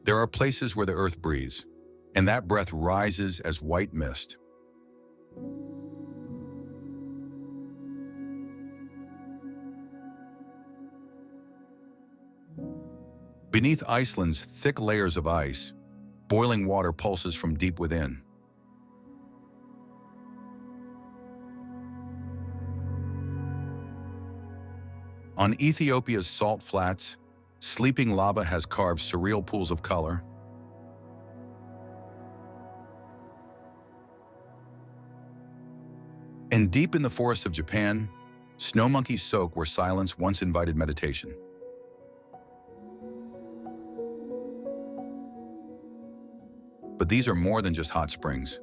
There are places where the earth breathes, and that breath rises as white mist. Beneath Iceland's thick layers of ice, boiling water pulses from deep within. On Ethiopia's salt flats, sleeping lava has carved surreal pools of color. And deep in the forests of Japan, snow monkeys soak where silence once invited meditation. But these are more than just hot springs.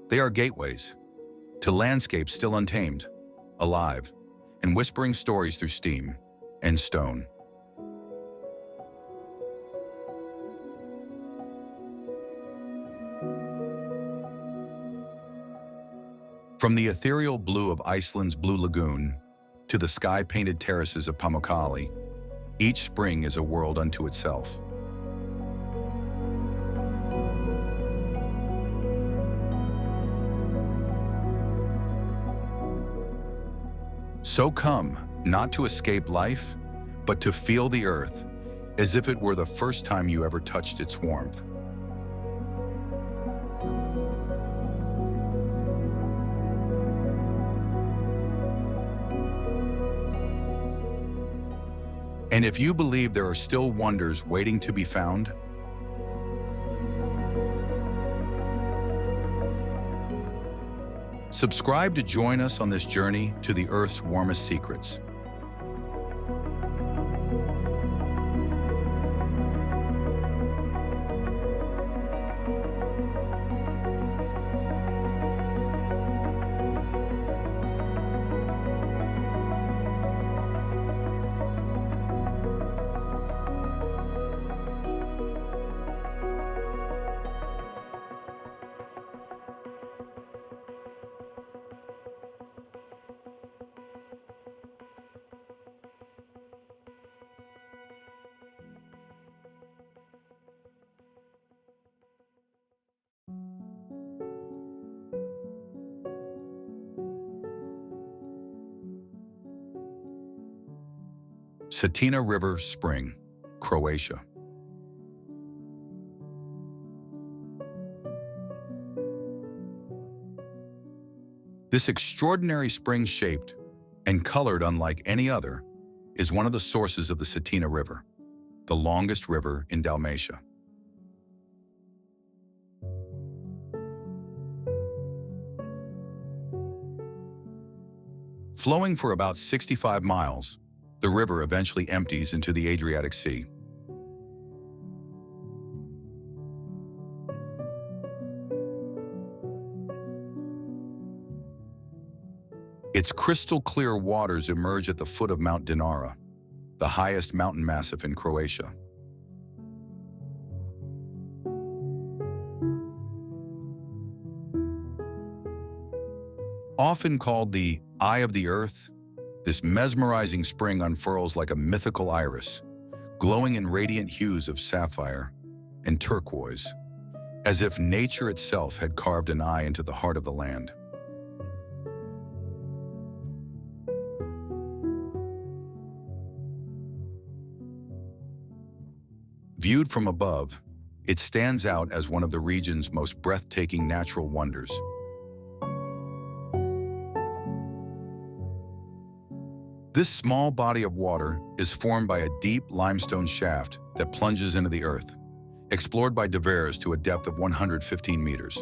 They are gateways to landscapes still untamed, alive, and whispering stories through steam and stone. From the ethereal blue of Iceland's blue lagoon to the sky-painted terraces of Pamuk Turkey, each spring is a world unto itself. So come, not to escape life, but to feel the earth, as if it were the first time you ever touched its warmth. And if you believe there are still wonders waiting to be found, subscribe to join us on this journey to the Earth's warmest secrets. Satina River Spring, Croatia. This extraordinary spring, shaped and colored unlike any other, is one of the sources of the Satina River, the longest river in Dalmatia. Flowing for about 65 miles, the river eventually empties into the Adriatic Sea. Its crystal-clear waters emerge at the foot of Mount Dinara, the highest mountain massif in Croatia. Often called the Eye of the Earth, this mesmerizing spring unfurls like a mythical iris, glowing in radiant hues of sapphire and turquoise, as if nature itself had carved an eye into the heart of the land. Viewed from above, it stands out as one of the region's most breathtaking natural wonders. This small body of water is formed by a deep limestone shaft that plunges into the earth, explored by divers to a depth of 115 meters.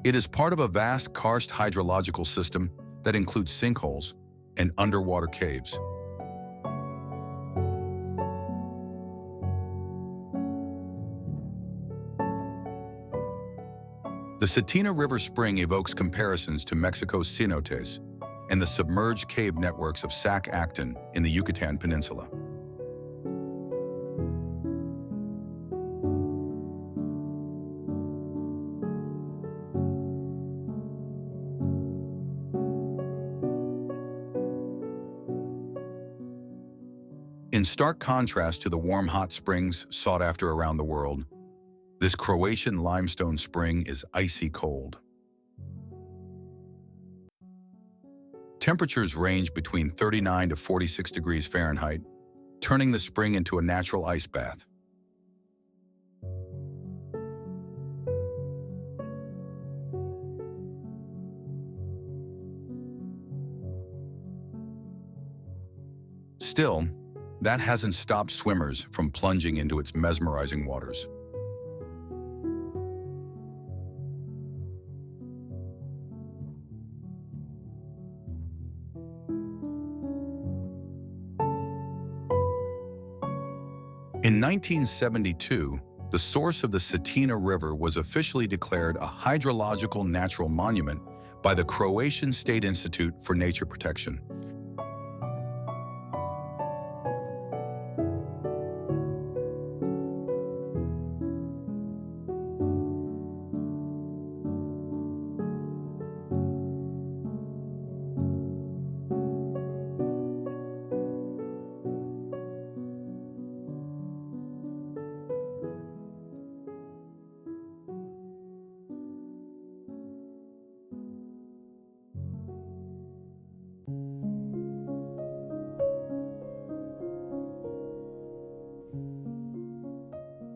It is part of a vast karst hydrological system that includes sinkholes and underwater caves. The Satina River Spring evokes comparisons to Mexico's cenotes and the submerged cave networks of Sac-Acton in the Yucatan Peninsula. In stark contrast to the warm hot springs sought after around the world, this Croatian limestone spring is icy cold. Temperatures range between 39 to 46 degrees Fahrenheit, turning the spring into a natural ice bath. Still, that hasn't stopped swimmers from plunging into its mesmerizing waters. In 1972, the source of the Satina River was officially declared a hydrological natural monument by the Croatian State Institute for Nature Protection.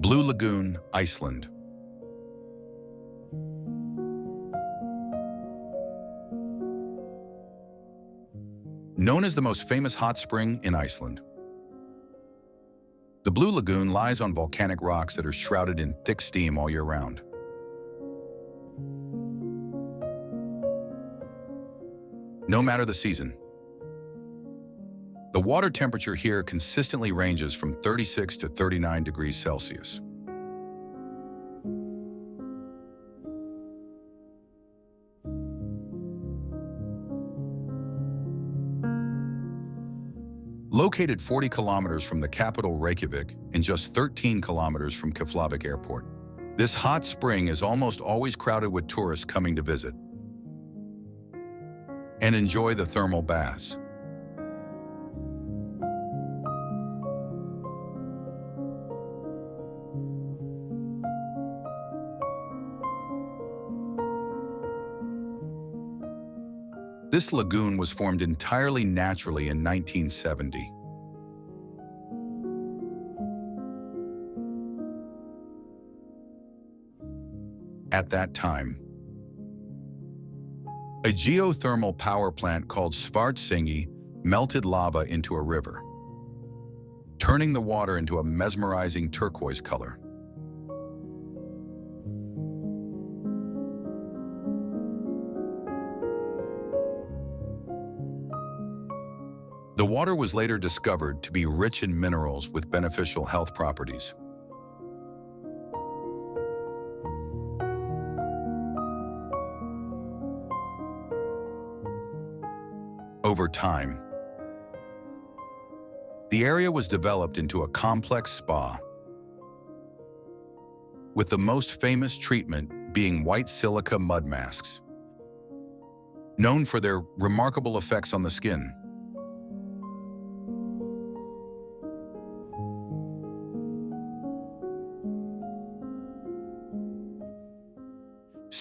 Blue Lagoon, Iceland. Known as the most famous hot spring in Iceland, the Blue Lagoon lies on volcanic rocks that are shrouded in thick steam all year round. No matter the season, the water temperature here consistently ranges from 36 to 39 degrees Celsius. Located 40 kilometers from the capital Reykjavik and just 13 kilometers from Keflavik Airport, this hot spring is almost always crowded with tourists coming to visit and enjoy the thermal baths. This lagoon was formed entirely naturally in 1970. At that time, a geothermal power plant called Svartsengi melted lava into a river, turning the water into a mesmerizing turquoise color. The water was later discovered to be rich in minerals with beneficial health properties. Over time, the area was developed into a complex spa, with the most famous treatment being white silica mud masks, known for their remarkable effects on the skin.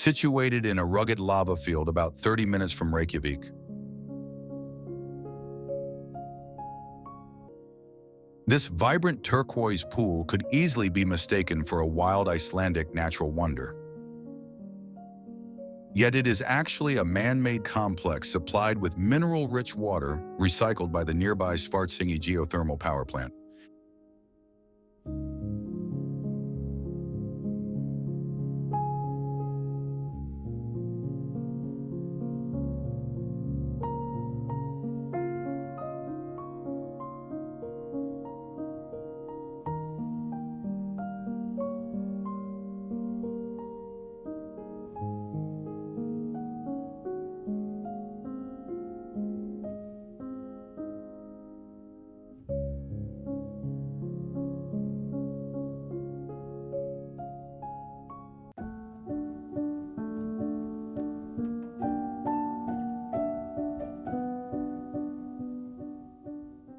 Situated in a rugged lava field about 30 minutes from Reykjavik, this vibrant turquoise pool could easily be mistaken for a wild Icelandic natural wonder. Yet it is actually a man-made complex supplied with mineral-rich water recycled by the nearby Svartsengi geothermal power plant.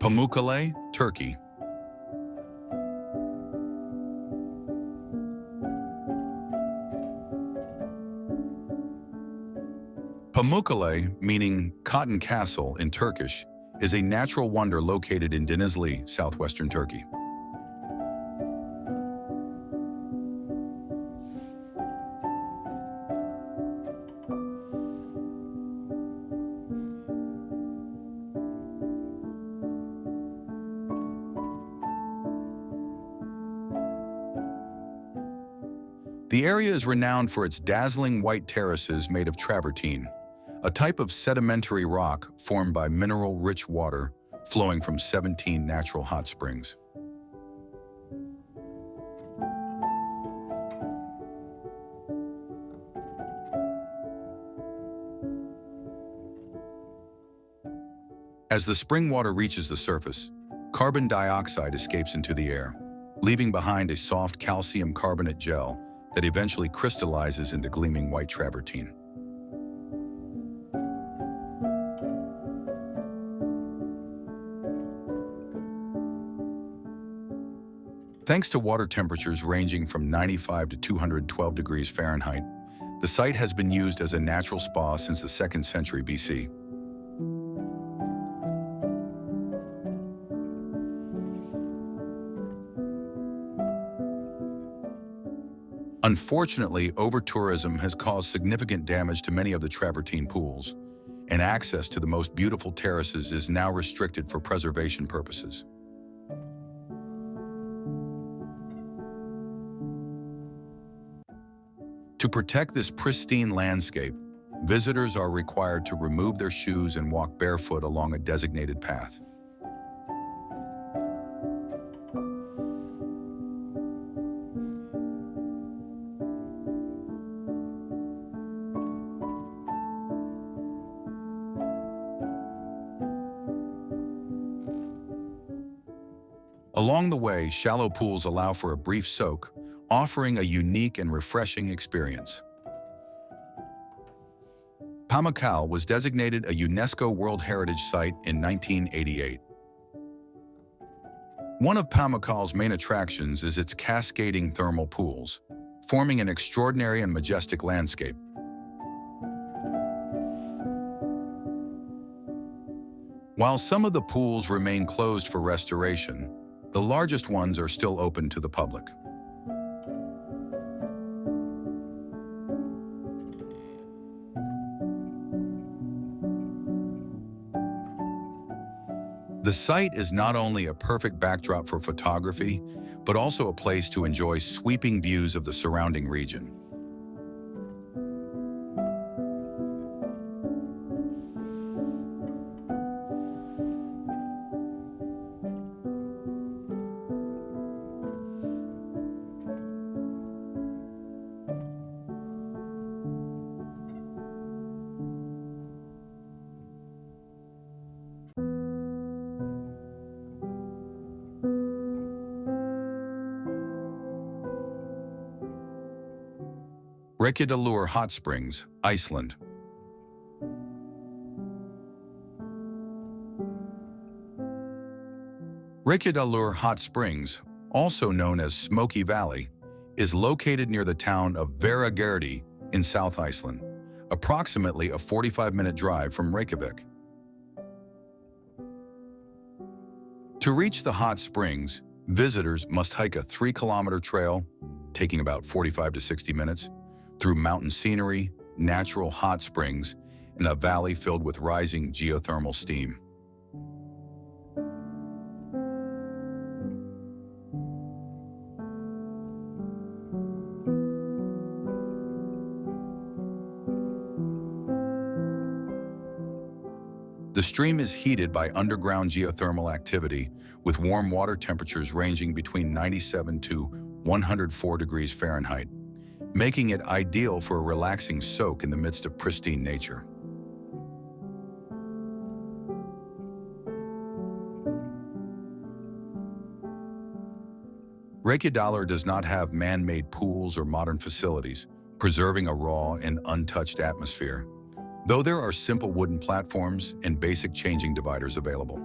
Pamuk Turkey. Pamukkale, meaning cotton castle in Turkish, is a natural wonder located in Denizli, southwestern Turkey. The area is renowned for its dazzling white terraces made of travertine, a type of sedimentary rock formed by mineral-rich water flowing from 17 natural hot springs. As the spring water reaches the surface, carbon dioxide escapes into the air, leaving behind a soft calcium carbonate gel that eventually crystallizes into gleaming white travertine. Thanks to water temperatures ranging from 95 to 212 degrees Fahrenheit, the site has been used as a natural spa since the 2nd century BC. Unfortunately, over-tourism has caused significant damage to many of the travertine pools, and access to the most beautiful terraces is now restricted for preservation purposes. To protect this pristine landscape, visitors are required to remove their shoes and walk barefoot along a designated path. Along the way, shallow pools allow for a brief soak, offering a unique and refreshing experience. Pamukkale was designated a UNESCO World Heritage Site in 1988. One of Pamukkale's main attractions is its cascading thermal pools, forming an extraordinary and majestic landscape. While some of the pools remain closed for restoration, the largest ones are still open to the public. The site is not only a perfect backdrop for photography, but also a place to enjoy sweeping views of the surrounding region. Reykjadalur Hot Springs, Iceland. Reykjadalur Hot Springs, also known as Smoky Valley, is located near the town of Hveragerði in South Iceland, approximately a 45-minute drive from Reykjavik. To reach the hot springs, visitors must hike a 3-kilometer trail, taking about 45 to 60 minutes, through mountain scenery, natural hot springs, and a valley filled with rising geothermal steam. The stream is heated by underground geothermal activity, with warm water temperatures ranging between 97 to 104 degrees Fahrenheit, making it ideal for a relaxing soak in the midst of pristine nature. Reykjadalur does not have man-made pools or modern facilities, preserving a raw and untouched atmosphere, though there are simple wooden platforms and basic changing dividers available.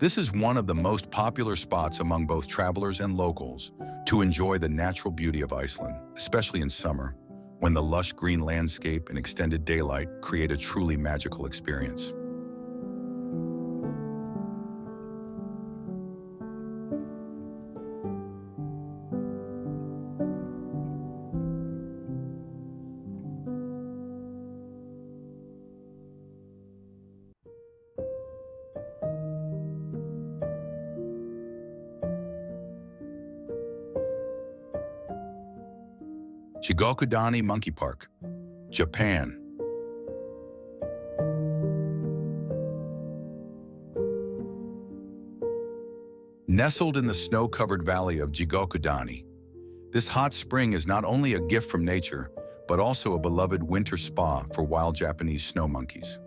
This is one of the most popular spots among both travelers and locals to enjoy the natural beauty of Iceland, especially in summer, when the lush green landscape and extended daylight create a truly magical experience. Chigokadani Monkey Park, Japan. Nestled in the snow-covered valley of Geothermal, this hot spring is not only a gift from nature, but also a beloved winter spa for wild Japanese snow monkeys.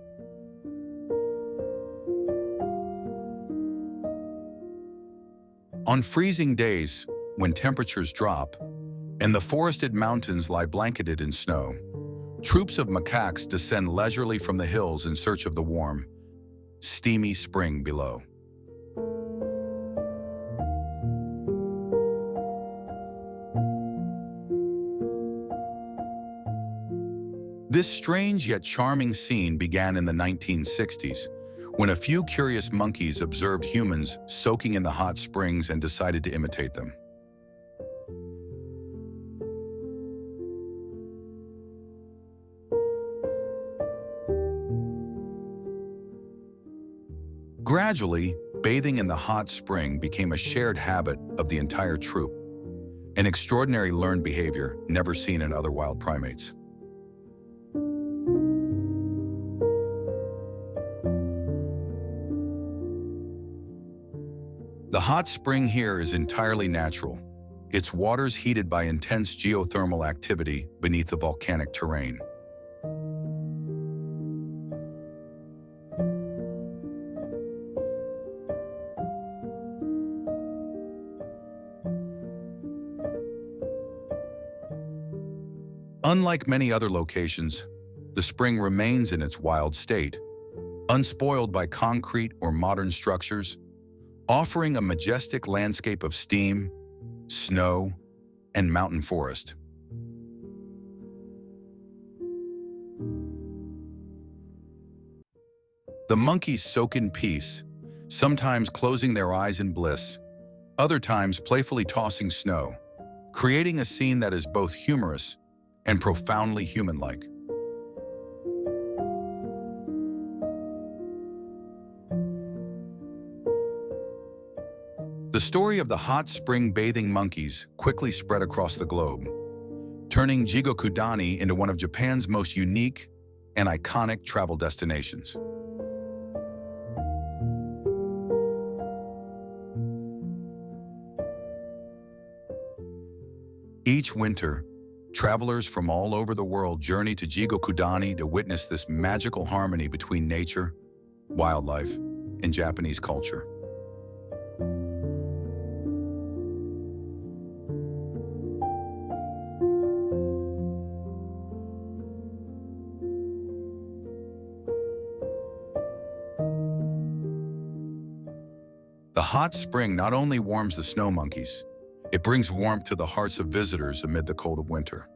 On freezing days, when temperatures drop, and the forested mountains lie blanketed in snow, troops of macaques descend leisurely from the hills in search of the warm, steamy spring below. This strange yet charming scene began in the 1960s, when a few curious monkeys observed humans soaking in the hot springs and decided to imitate them. Gradually, bathing in the hot spring became a shared habit of the entire troop, an extraordinary learned behavior never seen in other wild primates. The hot spring here is entirely natural, its waters heated by intense geothermal activity beneath the volcanic terrain. Unlike many other locations, the spring remains in its wild state, unspoiled by concrete or modern structures, offering a majestic landscape of steam, snow, and mountain forest. The monkeys soak in peace, sometimes closing their eyes in bliss, other times playfully tossing snow, creating a scene that is both humorous and profoundly human-like. The story of the hot spring bathing monkeys quickly spread across the globe, turning Chigokadani into one of Japan's most unique and iconic travel destinations. Each winter, travelers from all over the world journey to Chigokadani to witness this magical harmony between nature, wildlife, and Japanese culture. The hot spring not only warms the snow monkeys, it brings warmth to the hearts of visitors amid the cold of winter.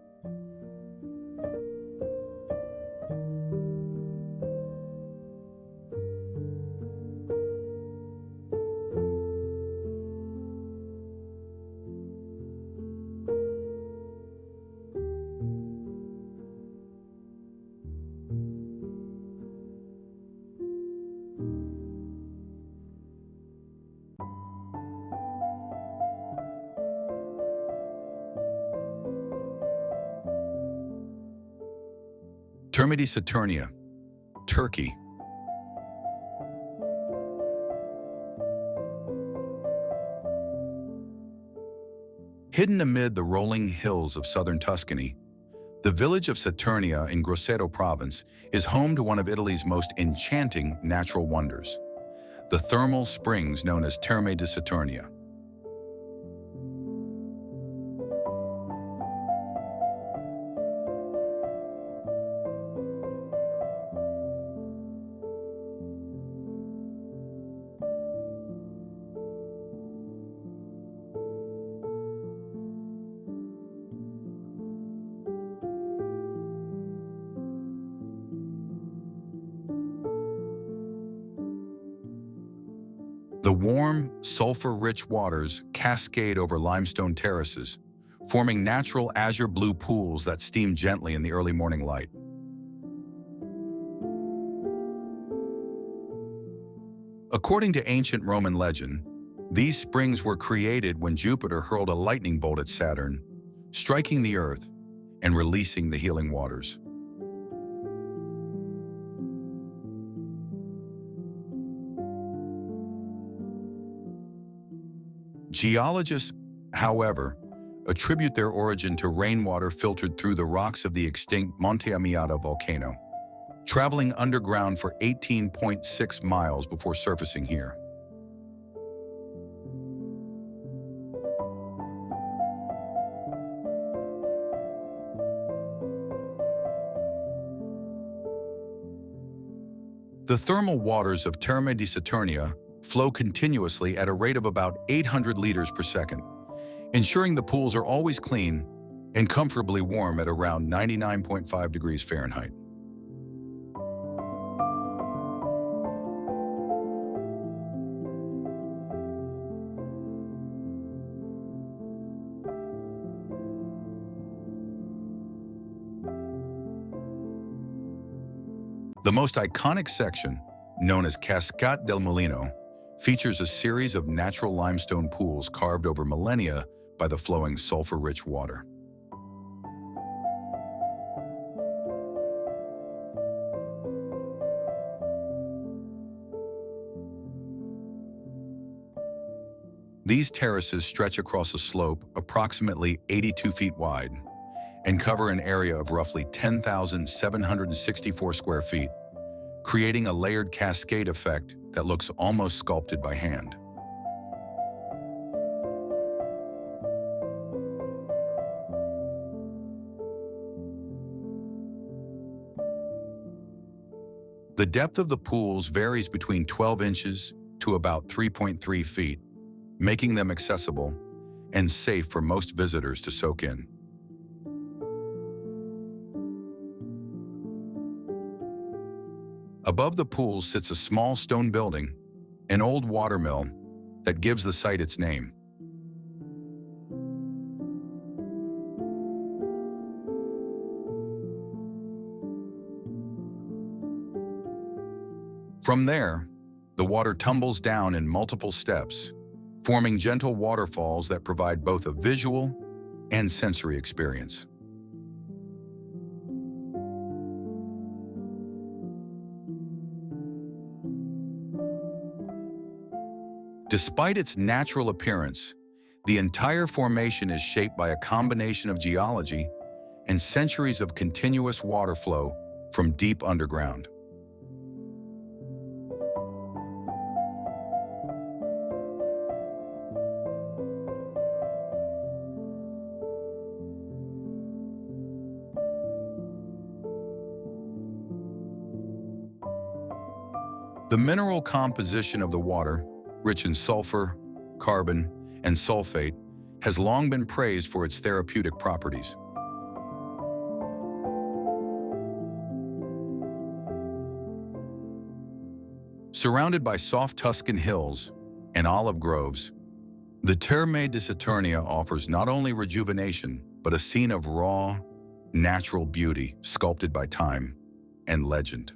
Terminisia, Turkey. Hidden amid the rolling hills of southern Tuscany, the village of Saturnia in Grosseto province is home to one of Italy's most enchanting natural wonders, the thermal springs known as Terme di Saturnia. The warm, sulfur-rich waters cascade over limestone terraces, forming natural azure blue pools that steam gently in the early morning light. According to ancient Roman legend, these springs were created when Jupiter hurled a lightning bolt at Saturn, striking the Earth and releasing the healing waters. Geologists, however, attribute their origin to rainwater filtered through the rocks of the extinct Monte Amiata volcano, traveling underground for 18.6 miles before surfacing here. The thermal waters of Terminisia flow continuously at a rate of about 800 liters per second, ensuring the pools are always clean and comfortably warm at around 99.5 degrees Fahrenheit. The most iconic section, known as Cascata del Molino, features a series of natural limestone pools carved over millennia by the flowing sulfur-rich water. These terraces stretch across a slope approximately 82 feet wide and cover an area of roughly 10,764 square feet, creating a layered cascade effect that looks almost sculpted by hand. The depth of the pools varies between 12 inches to about 3.3 feet, making them accessible and safe for most visitors to soak in. Above the pools sits a small stone building, an old watermill, that gives the site its name. From there, the water tumbles down in multiple steps, forming gentle waterfalls that provide both a visual and sensory experience. Despite its natural appearance, the entire formation is shaped by a combination of geology and centuries of continuous water flow from deep underground. The mineral composition of the water, rich in sulfur, carbon, and sulfate, has long been praised for its therapeutic properties. Surrounded by soft Tuscan hills and olive groves, the Terminisia offers not only rejuvenation, but a scene of raw, natural beauty sculpted by time and legend.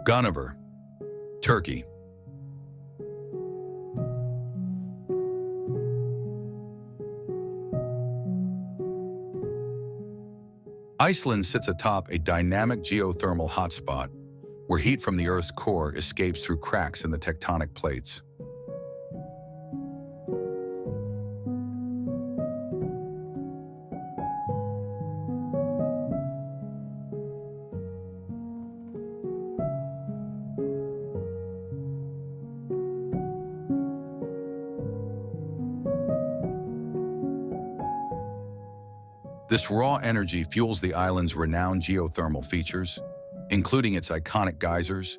Gunnavar, Turkey. Iceland sits atop a dynamic geothermal hotspot where heat from the Earth's core escapes through cracks in the tectonic plates. This raw energy fuels the island's renowned geothermal features, including its iconic geysers,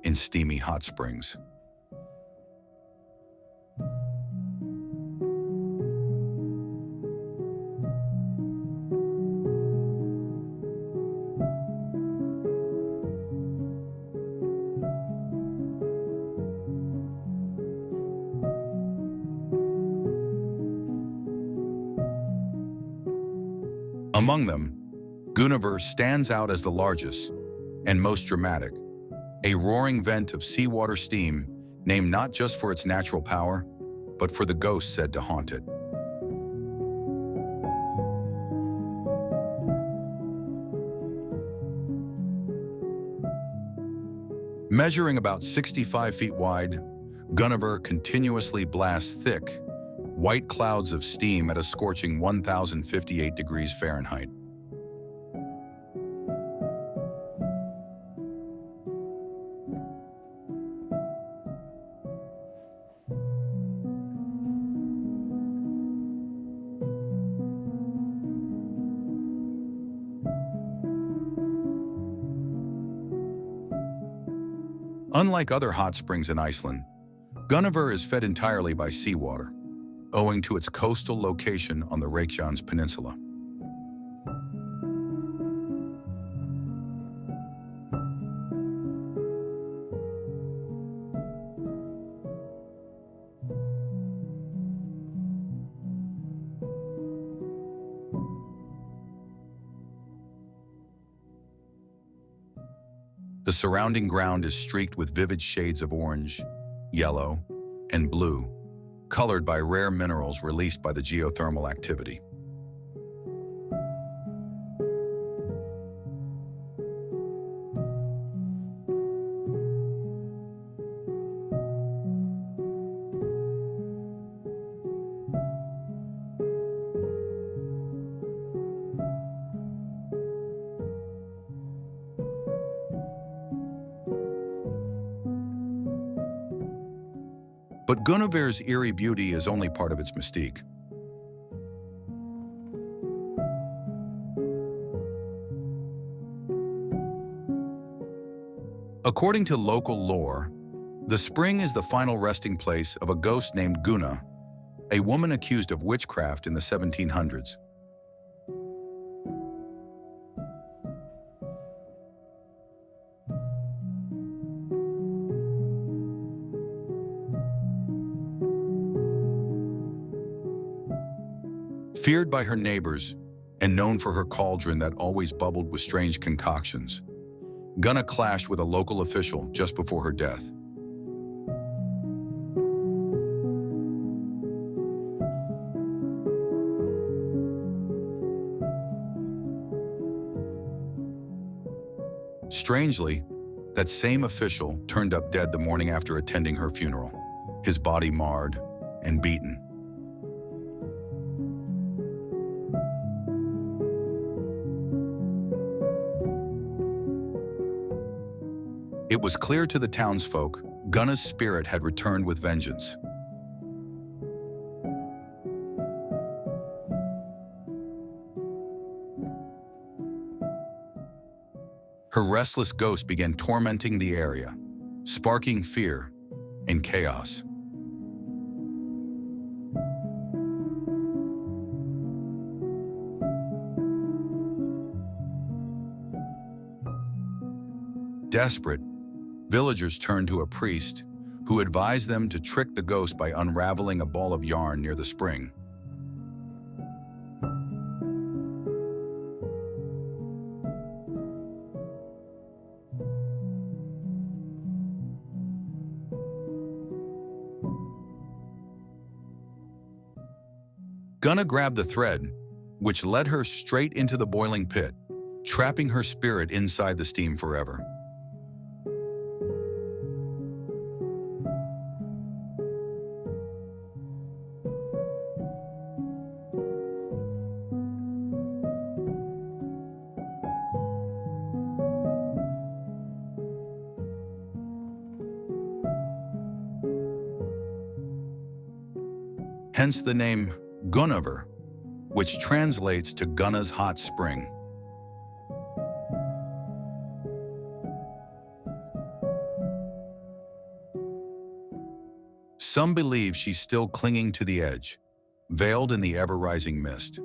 in steamy hot springs. Among them, Gunnavar stands out as the largest and most dramatic, a roaring vent of seawater steam named not just for its natural power, but for the ghosts said to haunt it. Measuring about 65 feet wide, Gunnavar continuously blasts thick, white clouds of steam at a scorching 1,058 degrees Fahrenheit. Unlike other hot springs in Iceland, Gunnavar is fed entirely by seawater, owing to its coastal location on the Reykjanes Peninsula. The surrounding ground is streaked with vivid shades of orange, yellow, and blue, colored by rare minerals released by the geothermal activity. But Gunnavar's eerie beauty is only part of its mystique. According to local lore, the spring is the final resting place of a ghost named Gunna, a woman accused of witchcraft in the 1700s. Feared by her neighbors and known for her cauldron that always bubbled with strange concoctions, Gunna clashed with a local official just before her death. Strangely, that same official turned up dead the morning after attending her funeral, his body marred and beaten. It was clear to the townsfolk Gunna's spirit had returned with vengeance. Her restless ghost began tormenting the area, sparking fear and chaos. Desperate, villagers turned to a priest who advised them to trick the ghost by unraveling a ball of yarn near the spring. Gunna grabbed the thread, which led her straight into the boiling pit, trapping her spirit inside the steam forever. Hence the name Gunnavar, which translates to Gunna's hot spring. Some believe she's still clinging to the edge, veiled in the ever-rising mist.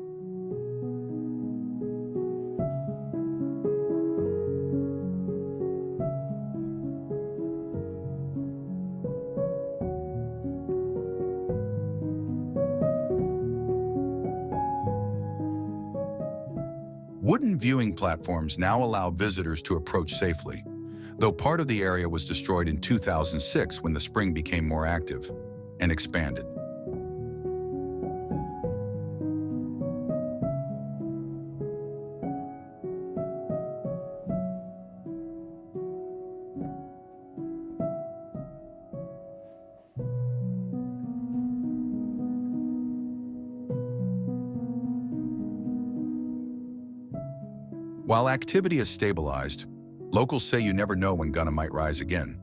Wooden viewing platforms now allow visitors to approach safely, though part of the area was destroyed in 2006 when the spring became more active and expanded. While activity has stabilized, locals say you never know when Gunnavar might rise again.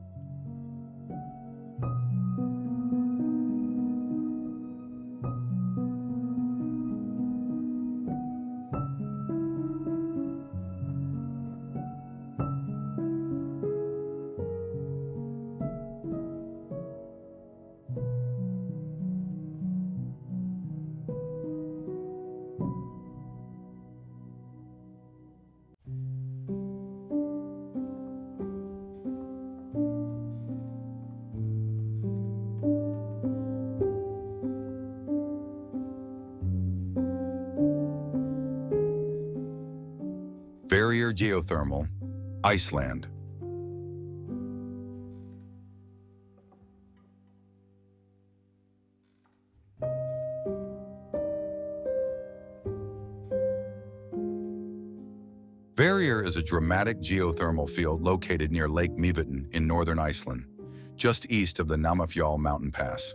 Barrier Geothermal, Iceland. Barrier is a dramatic geothermal field located near Lake Mývatn in northern Iceland, just east of the Namafjall mountain pass.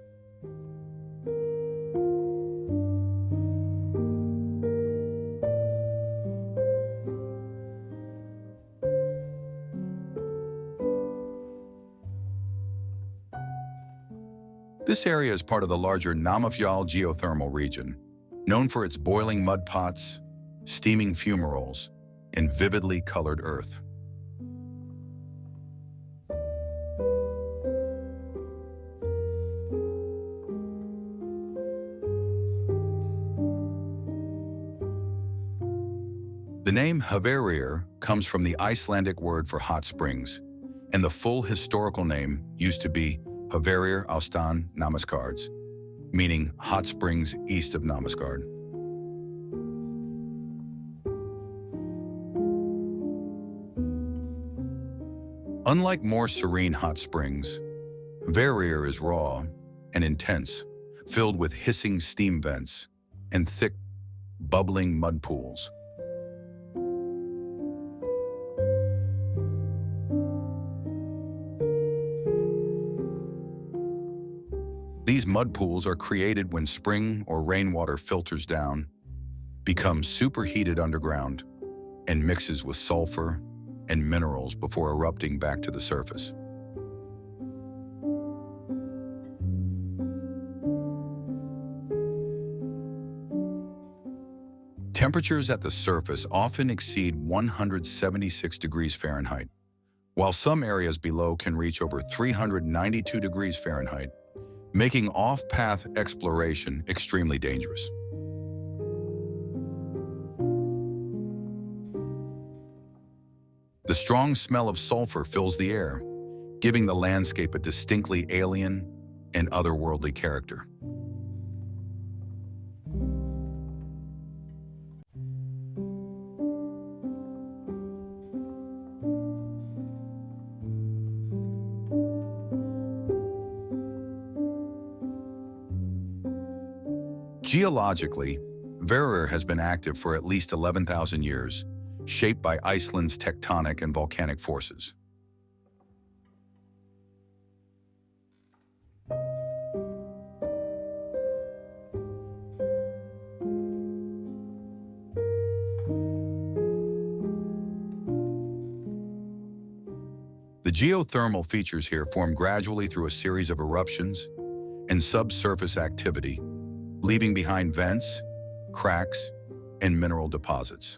This area is part of the larger Namafjall geothermal region, known for its boiling mud pots, steaming fumaroles, and vividly colored earth. The name Havarir comes from the Icelandic word for hot springs, and the full historical name used to be Havarir Austan Namaskars, meaning hot springs east of Namaskar. Unlike more serene hot springs, Havarir is raw and intense, filled with hissing steam vents and thick, bubbling mud pools. These mud pools are created when spring or rainwater filters down, becomes superheated underground, and mixes with sulfur and minerals before erupting back to the surface. Temperatures at the surface often exceed 176 degrees Fahrenheit, while some areas below can reach over 392 degrees Fahrenheit, making off-path exploration extremely dangerous. The strong smell of sulfur fills the air, giving the landscape a distinctly alien and otherworldly character. Geologically, Havarir has been active for at least 11,000 years, shaped by Iceland's tectonic and volcanic forces. The geothermal features here form gradually through a series of eruptions and subsurface activity, leaving behind vents, cracks, and mineral deposits.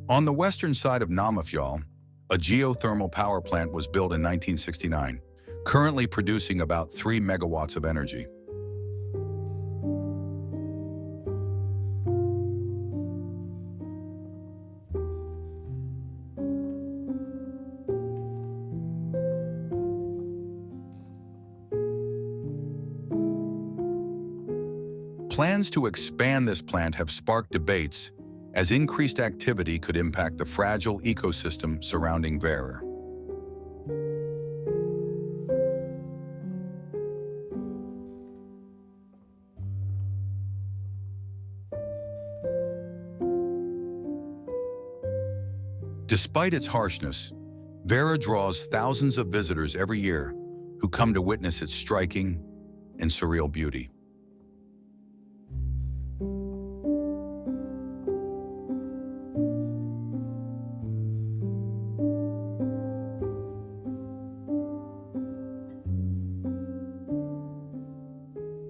On the western side of Namafjall, a geothermal power plant was built in 1969, currently producing about 3 megawatts of energy. Plans to expand this plant have sparked debates, as increased activity could impact the fragile ecosystem surrounding Vara. Despite its harshness, Vara draws thousands of visitors every year who come to witness its striking and surreal beauty.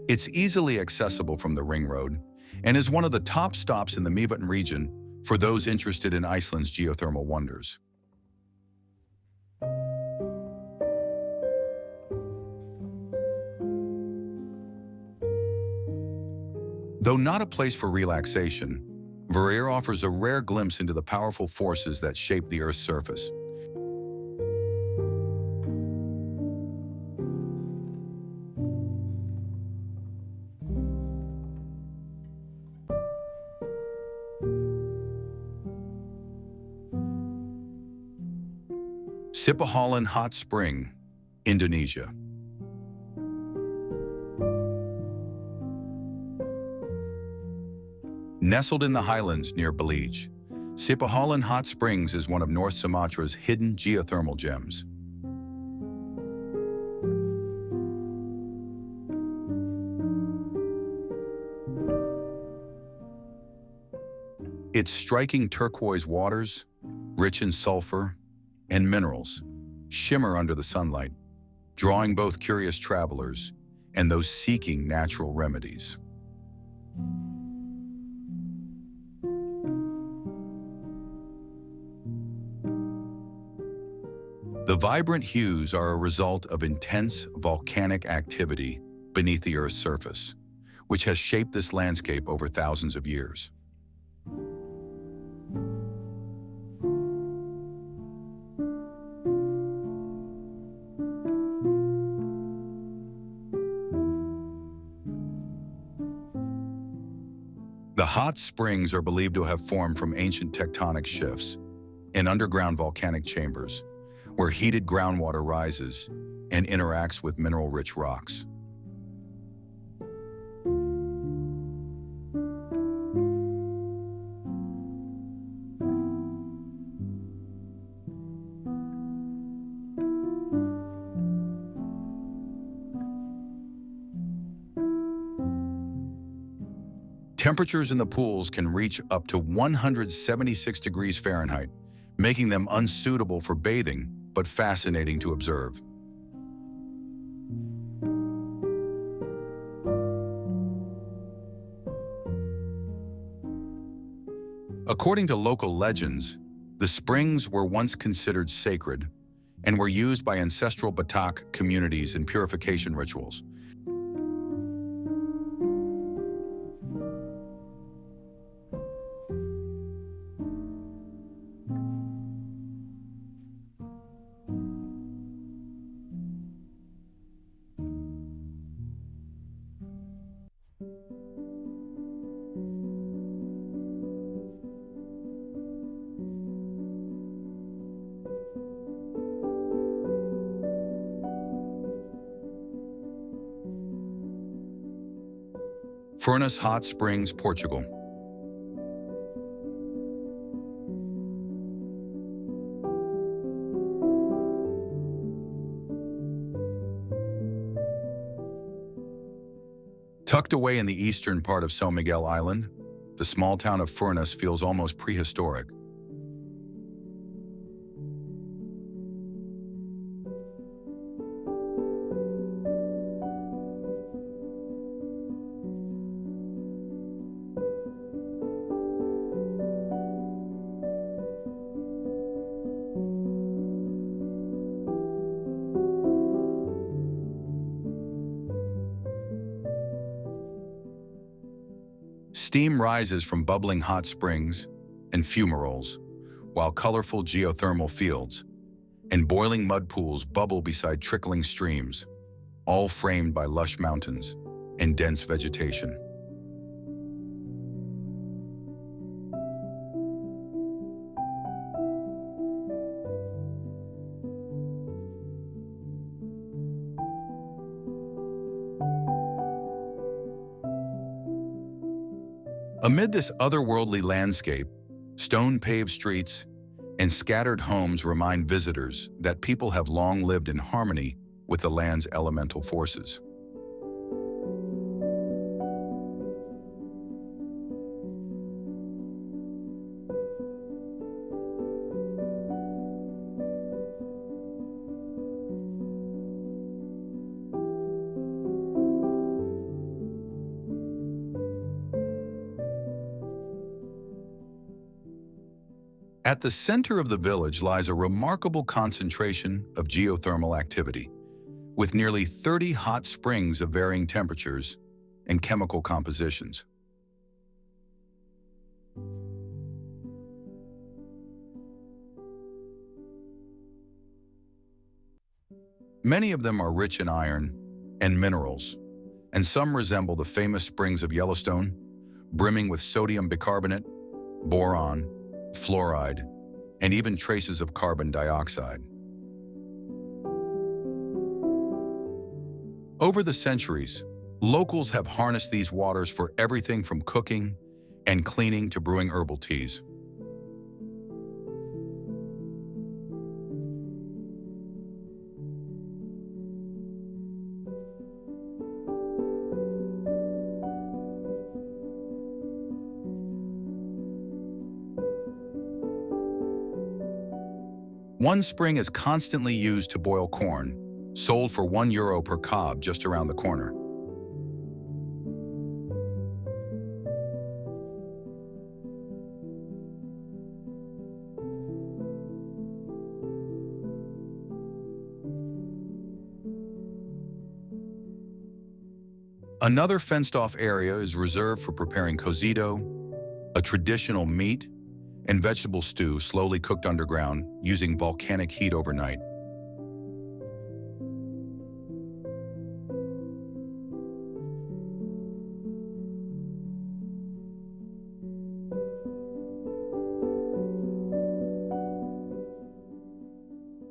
It's easily accessible from the Ring Road and is one of the top stops in the Mývatn region for those interested in Iceland's geothermal wonders. Though not a place for relaxation, Vara offers a rare glimpse into the powerful forces that shape the Earth's surface. Sipahalan Hot Spring, Indonesia. Nestled in the highlands near Belige, Sipahalan Hot Springs is one of North Sumatra's hidden geothermal gems. Its striking turquoise waters, rich in sulfur and minerals, shimmer under the sunlight, drawing both curious travelers and those seeking natural remedies. The vibrant hues are a result of intense volcanic activity beneath the Earth's surface, which has shaped this landscape over thousands of years. The hot springs are believed to have formed from ancient tectonic shifts in underground volcanic chambers, where heated groundwater rises and interacts with mineral-rich rocks. Temperatures in the pools can reach up to 176 degrees Fahrenheit, making them unsuitable for bathing, but fascinating to observe. According to local legends, the springs were once considered sacred and were used by ancestral Batak communities in purification rituals. Furnace Hot Springs, Portugal. Tucked away in the eastern part of São Miguel Island, the small town of Furnace feels almost prehistoric. Steam rises from bubbling hot springs and fumaroles, while colorful geothermal fields and boiling mud pools bubble beside trickling streams, all framed by lush mountains and dense vegetation. Amid this otherworldly landscape, stone-paved streets and scattered homes remind visitors that people have long lived in harmony with the land's elemental forces. At the center of the village lies a remarkable concentration of geothermal activity, with nearly 30 hot springs of varying temperatures and chemical compositions. Many of them are rich in iron and minerals, and some resemble the famous springs of Yellowstone, brimming with sodium bicarbonate, boron, fluoride, and even traces of carbon dioxide. Over the centuries, locals have harnessed these waters for everything from cooking and cleaning to brewing herbal teas. One spring is constantly used to boil corn, sold for €1 per cob just around the corner. Another fenced-off area is reserved for preparing cozido, a traditional meat and vegetable stew slowly cooked underground using volcanic heat overnight.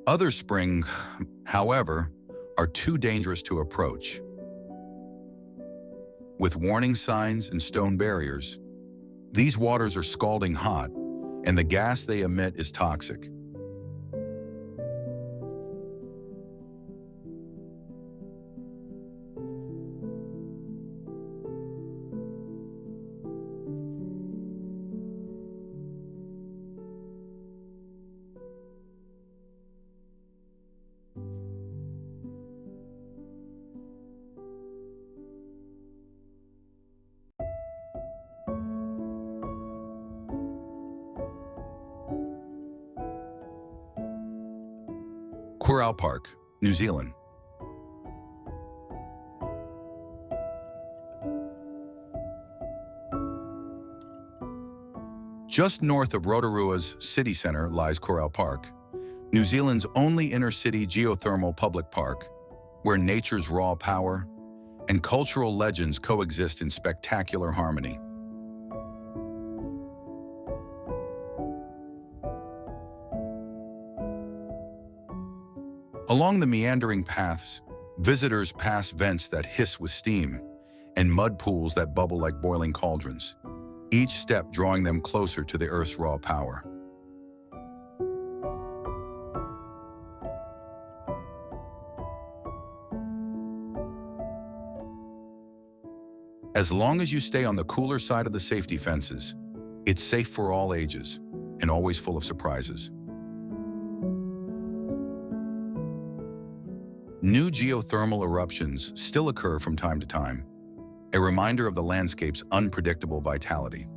Other springs, however, are too dangerous to approach. With warning signs and stone barriers, these waters are scalding hot, and the gas they emit is toxic. Kurau Park, New Zealand. Just north of Rotorua's city centre lies Kurau Park, New Zealand's only inner-city geothermal public park, where nature's raw power and cultural legends coexist in spectacular harmony. Along the meandering paths, visitors pass vents that hiss with steam and mud pools that bubble like boiling cauldrons, each step drawing them closer to the Earth's raw power. As long as you stay on the cooler side of the safety fences, it's safe for all ages and always full of surprises. New geothermal eruptions still occur from time to time, a reminder of the landscape's unpredictable vitality.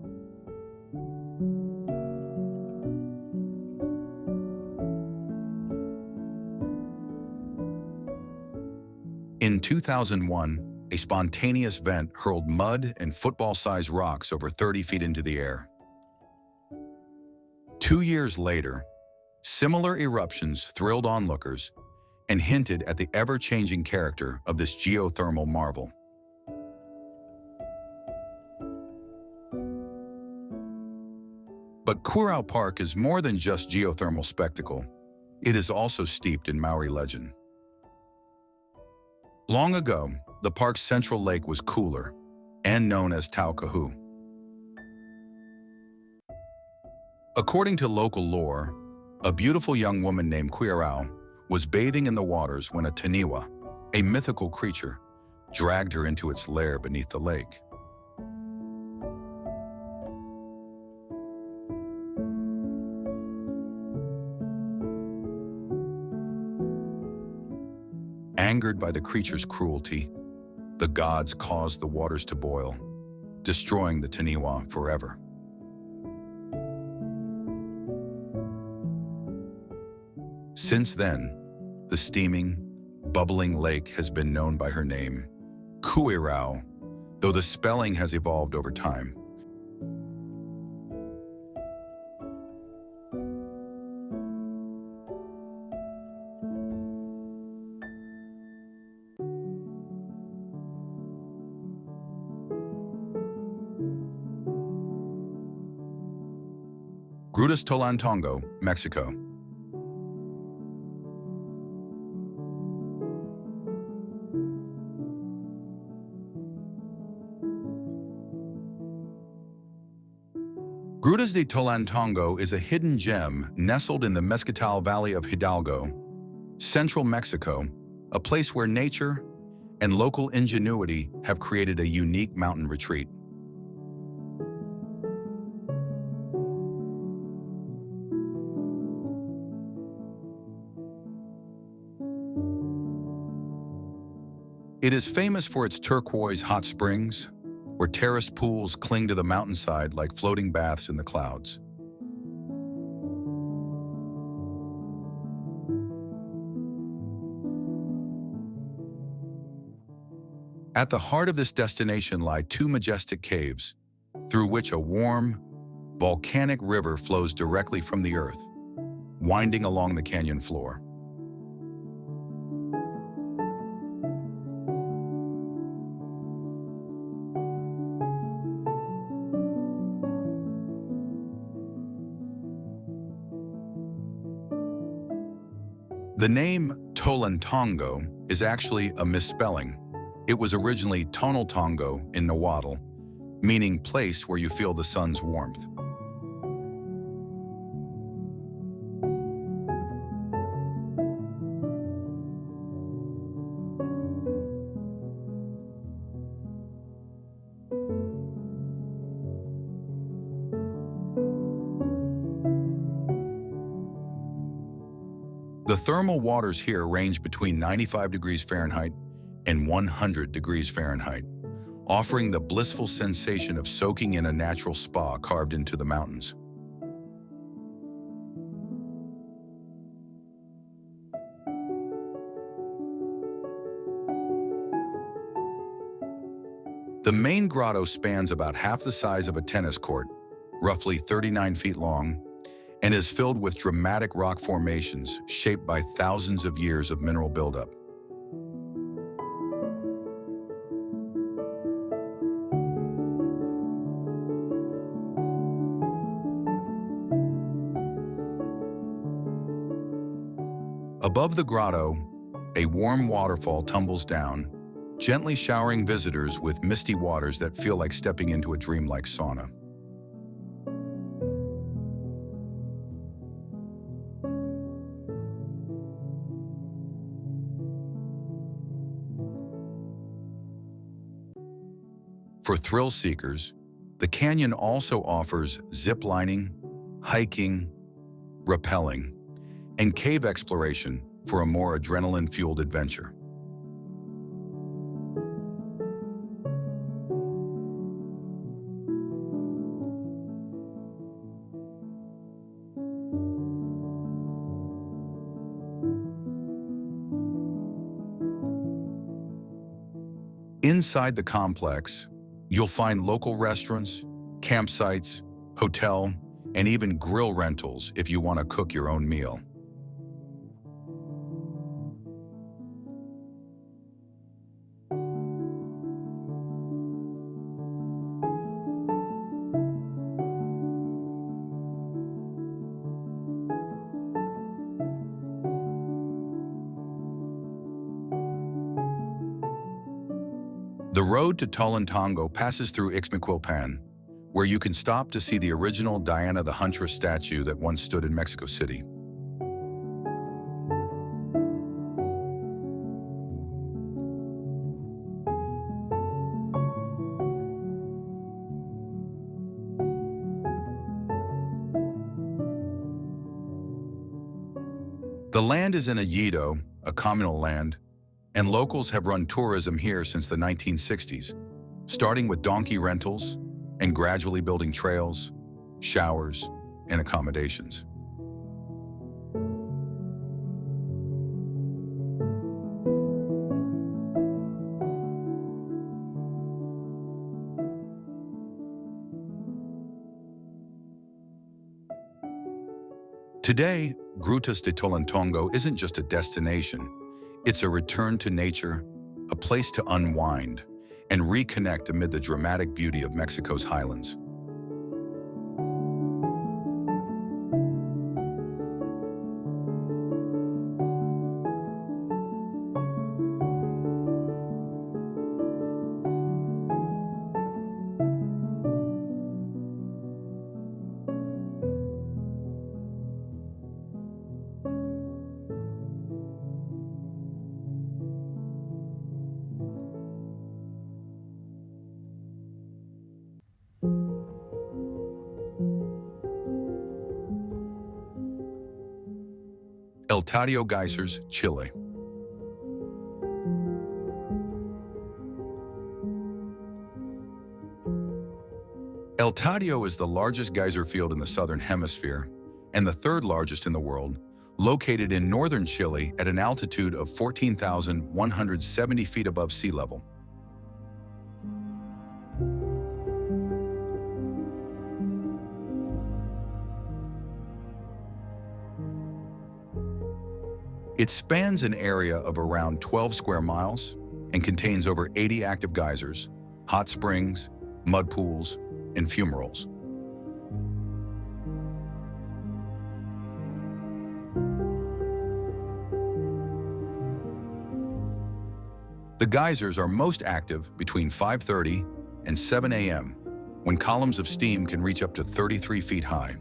In 2001, A spontaneous vent hurled mud and football-sized rocks over 30 feet into the air. 2 years later, similar eruptions thrilled onlookers and hinted at the ever-changing character of this geothermal marvel. But Kurau Park is more than just geothermal spectacle. It is also steeped in Maori legend. Long ago, the park's central lake was cooler and known as Taukahu. According to local lore, a beautiful young woman named Kurau was bathing in the waters when a taniwa, a mythical creature, dragged her into its lair beneath the lake. Angered by the creature's cruelty, the gods caused the waters to boil, destroying the taniwa forever. Since then, the steaming, bubbling lake has been known by her name, Kurau, though the spelling has evolved over time. Grudis, Tolantango, Mexico. Grudis de Tolantango is a hidden gem nestled in the Mesquital Valley of Hidalgo, central Mexico, a place where nature and local ingenuity have created a unique mountain retreat. It is famous for its turquoise hot springs, where terraced pools cling to the mountainside like floating baths in the clouds. At the heart of this destination lie two majestic caves, through which a warm, volcanic river flows directly from the earth, winding along the canyon floor. The name Tolantango is actually a misspelling. It was originally Tonaltango in Nahuatl, meaning place where you feel the sun's warmth. The thermal waters here range between 95 degrees Fahrenheit and 100 degrees Fahrenheit, offering the blissful sensation of soaking in a natural spa carved into the mountains. The main grotto spans about half the size of a tennis court, roughly 39 feet long, and is filled with dramatic rock formations shaped by thousands of years of mineral buildup. Above the grotto, a warm waterfall tumbles down, gently showering visitors with misty waters that feel like stepping into a dreamlike sauna. For thrill seekers, the canyon also offers zip lining, hiking, rappelling, and cave exploration for a more adrenaline-fueled adventure. Inside the complex, you'll find local restaurants, campsites, hotel, and even grill rentals if you want to cook your own meal. The road to Tolantango passes through Ixmiquilpan, where you can stop to see the original Diana the Huntress statue that once stood in Mexico City. The land is in a Yido, a communal land, and locals have run tourism here since the 1960s, starting with donkey rentals and gradually building trails, showers, and accommodations. Today, Grutas de Tolantango isn't just a destination. It's a return to nature, a place to unwind and reconnect amid the dramatic beauty of Mexico's highlands. Eladio Geysers, Chile. Eladio is the largest geyser field in the southern hemisphere and the third largest in the world, located in northern Chile at an altitude of 14,170 feet above sea level. It spans an area of around 12 square miles and contains over 80 active geysers, hot springs, mud pools, and fumaroles. The geysers are most active between 5:30 and 7 a.m., when columns of steam can reach up to 33 feet high.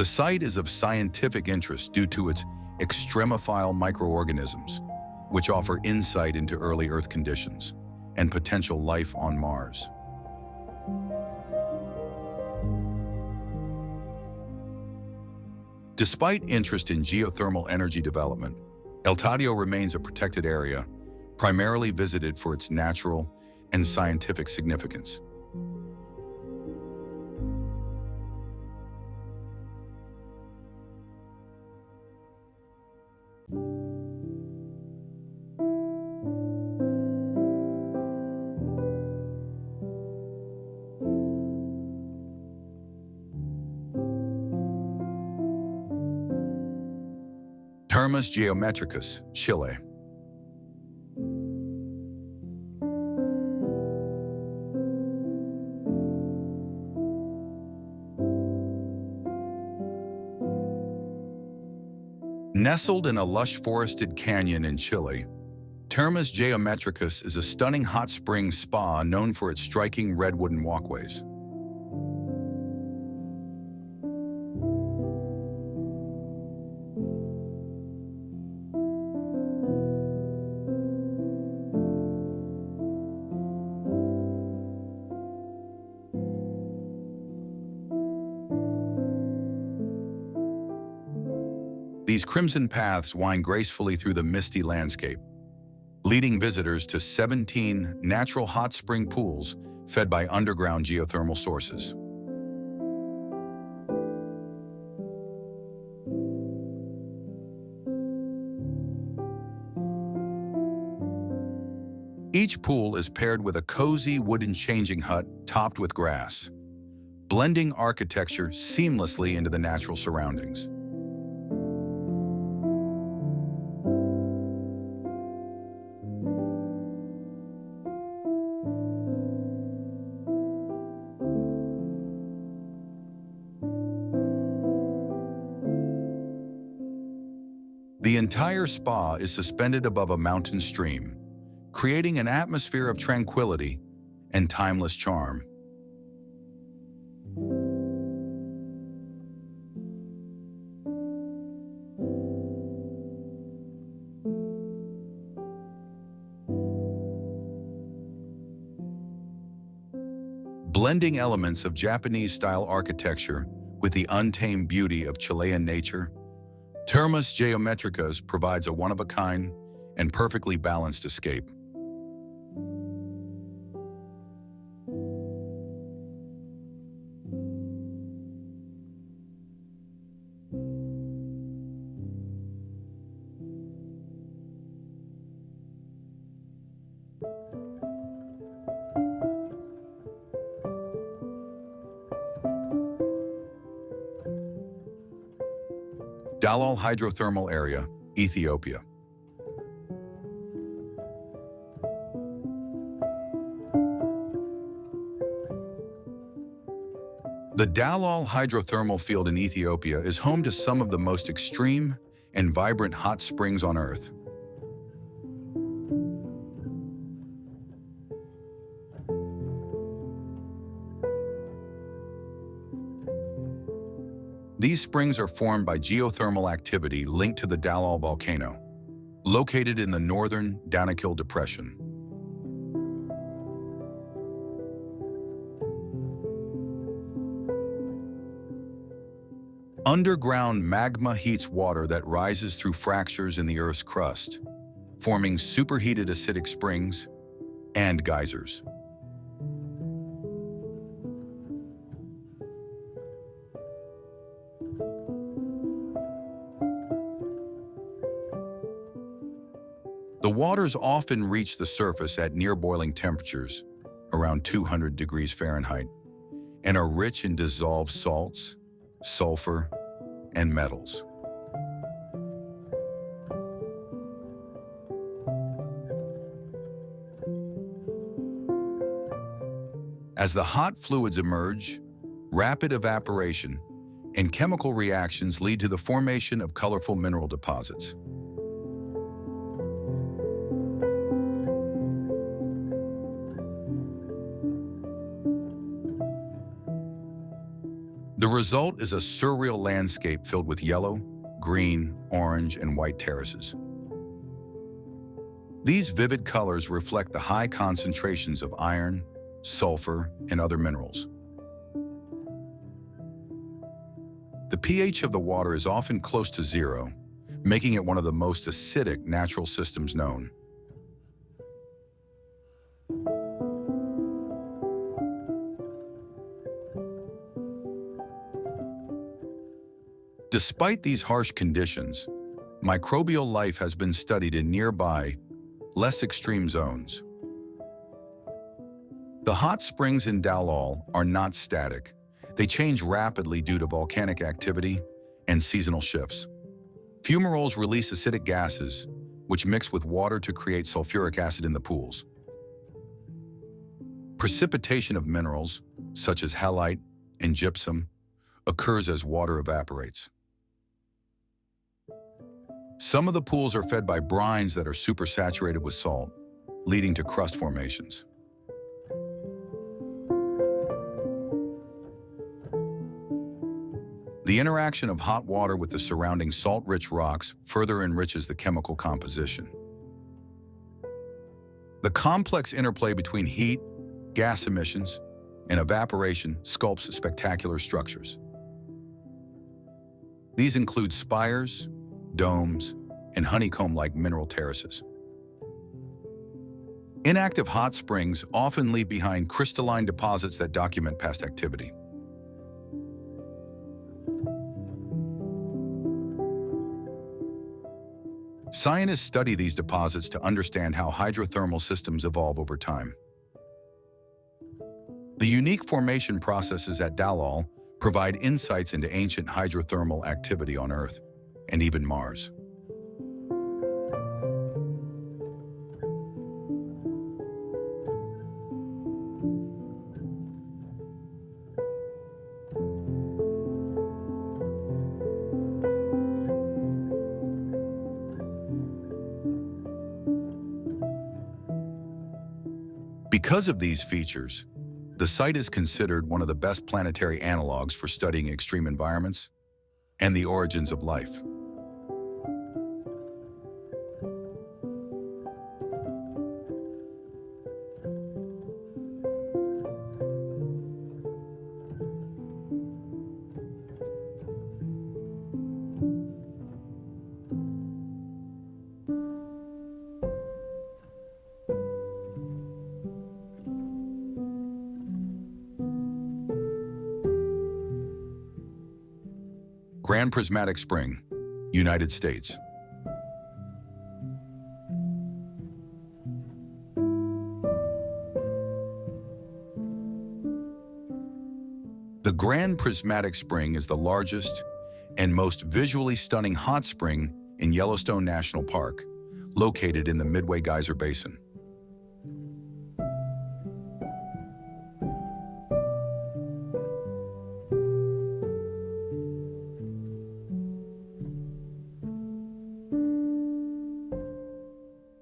The site is of scientific interest due to its extremophile microorganisms, which offer insight into early Earth conditions and potential life on Mars. Despite interest in geothermal energy development, Eladio remains a protected area, primarily visited for its natural and scientific significance. Terminus Geometricus, Chile. Nestled in a lush forested canyon in Chile, Terminus Geometricus is a stunning hot spring spa known for its striking red wooden walkways. These crimson paths wind gracefully through the misty landscape, leading visitors to 17 natural hot spring pools fed by underground geothermal sources. Each pool is paired with a cozy wooden changing hut topped with grass, blending architecture seamlessly into the natural surroundings. The entire spa is suspended above a mountain stream, creating an atmosphere of tranquility and timeless charm. Blending elements of Japanese-style architecture with the untamed beauty of Chilean nature, Terminus Geometricus provides a one-of-a-kind and perfectly balanced escape. Dalal Hydrothermal Area, Ethiopia. The Dalal Hydrothermal Field in Ethiopia is home to some of the most extreme and vibrant hot springs on Earth. These springs are formed by geothermal activity linked to the Dalal volcano, located in the northern Danakil Depression. Underground magma heats water that rises through fractures in the Earth's crust, forming superheated acidic springs and geysers. The waters often reach the surface at near boiling temperatures, around 200 degrees Fahrenheit, and are rich in dissolved salts, sulfur, and metals. As the hot fluids emerge, rapid evaporation and chemical reactions lead to the formation of colorful mineral deposits. The result is a surreal landscape filled with yellow, green, orange, and white terraces. These vivid colors reflect the high concentrations of iron, sulfur, and other minerals. The pH of the water is often close to zero, making it one of the most acidic natural systems known. Despite these harsh conditions, microbial life has been studied in nearby, less extreme zones. The hot springs in Dalal are not static. They change rapidly due to volcanic activity and seasonal shifts. Fumaroles release acidic gases, which mix with water to create sulfuric acid in the pools. Precipitation of minerals, such as halite and gypsum, occurs as water evaporates. Some of the pools are fed by brines that are supersaturated with salt, leading to crust formations. The interaction of hot water with the surrounding salt-rich rocks further enriches the chemical composition. The complex interplay between heat, gas emissions, and evaporation sculpts spectacular structures. These include spires, domes, and honeycomb-like mineral terraces. Inactive hot springs often leave behind crystalline deposits that document past activity. Scientists study these deposits to understand how hydrothermal systems evolve over time. The unique formation processes at Dalal provide insights into ancient hydrothermal activity on Earth and even Mars. Because of these features, the site is considered one of the best planetary analogs for studying extreme environments and the origins of life. Grand Prismatic Spring, United States. The Grand Prismatic Spring is the largest and most visually stunning hot spring in Yellowstone National Park, located in the Midway Geyser Basin.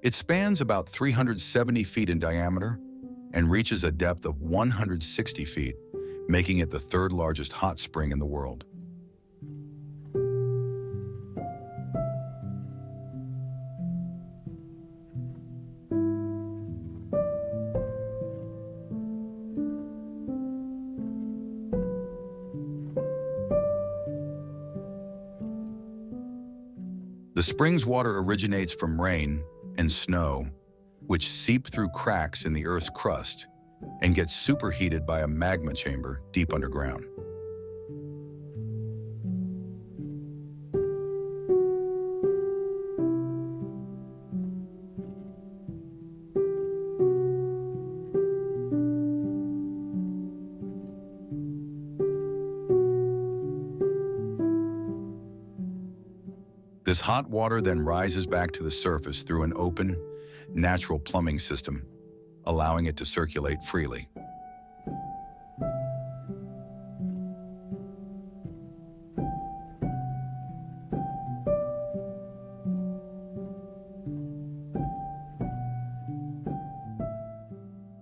It spans about 370 feet in diameter and reaches a depth of 160 feet, making it the third largest hot spring in the world. The spring's water originates from rain and snow, which seep through cracks in the Earth's crust and get superheated by a magma chamber deep underground. This hot water then rises back to the surface through an open, natural plumbing system, allowing it to circulate freely.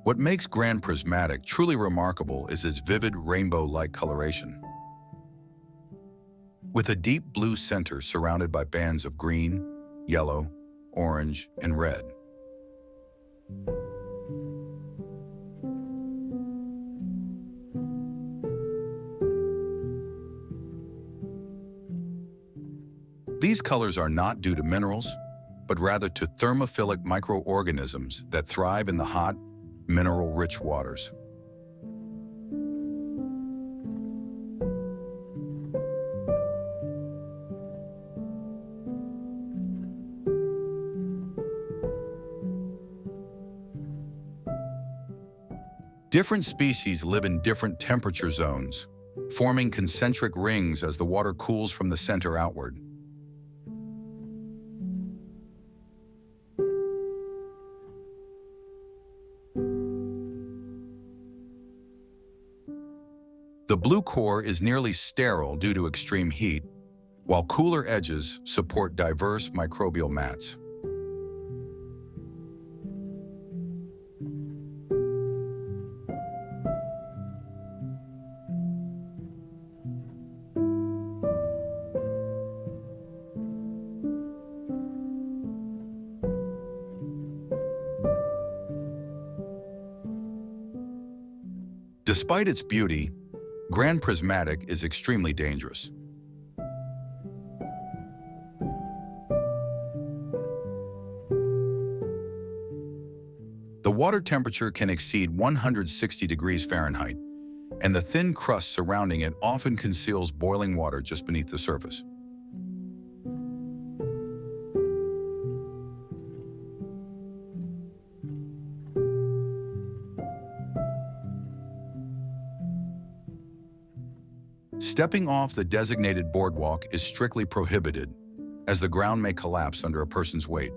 What makes Grand Prismatic truly remarkable is its vivid rainbow-like coloration. With a deep blue center surrounded by bands of green, yellow, orange, and red. These colors are not due to minerals, but rather to thermophilic microorganisms that thrive in the hot, mineral-rich waters. Different species live in different temperature zones, forming concentric rings as the water cools from the center outward. The blue core is nearly sterile due to extreme heat, while cooler edges support diverse microbial mats. Despite its beauty, Grand Prismatic is extremely dangerous. The water temperature can exceed 160 degrees Fahrenheit, and the thin crust surrounding it often conceals boiling water just beneath the surface. Stepping off the designated boardwalk is strictly prohibited, as the ground may collapse under a person's weight.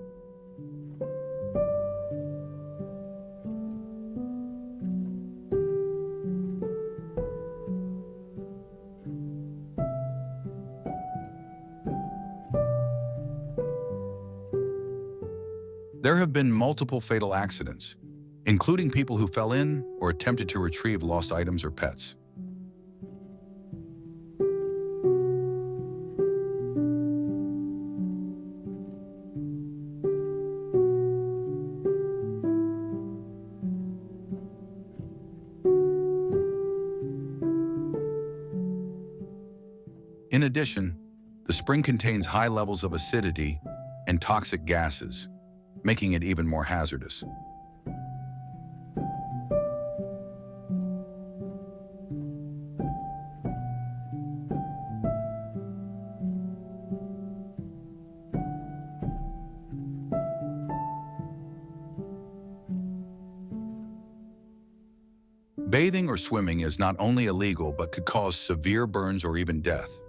There have been multiple fatal accidents, including people who fell in or attempted to retrieve lost items or pets. In addition, the spring contains high levels of acidity and toxic gases, making it even more hazardous. Bathing or swimming is not only illegal but could cause severe burns or even death.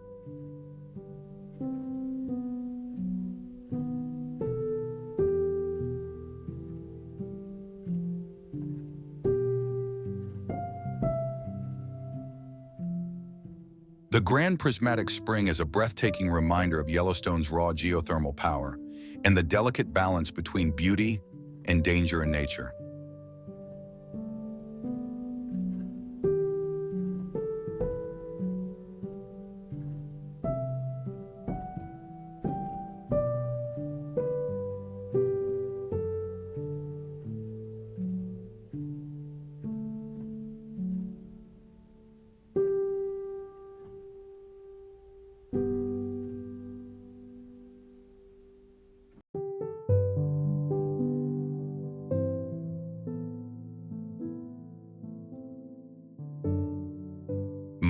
The Grand Prismatic Spring is a breathtaking reminder of Yellowstone's raw geothermal power and the delicate balance between beauty and danger in nature.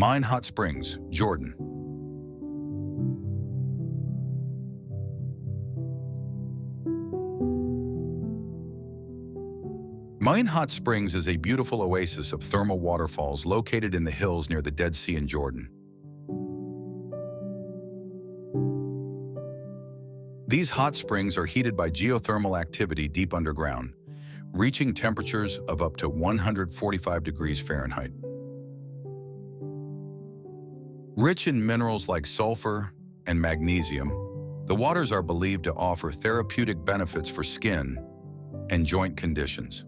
Mine Hot Springs, Jordan. Mine Hot Springs is a beautiful oasis of thermal waterfalls located in the hills near the Dead Sea in Jordan. These hot springs are heated by geothermal activity deep underground, reaching temperatures of up to 145 degrees Fahrenheit. Rich in minerals like sulfur and magnesium, the waters are believed to offer therapeutic benefits for skin and joint conditions.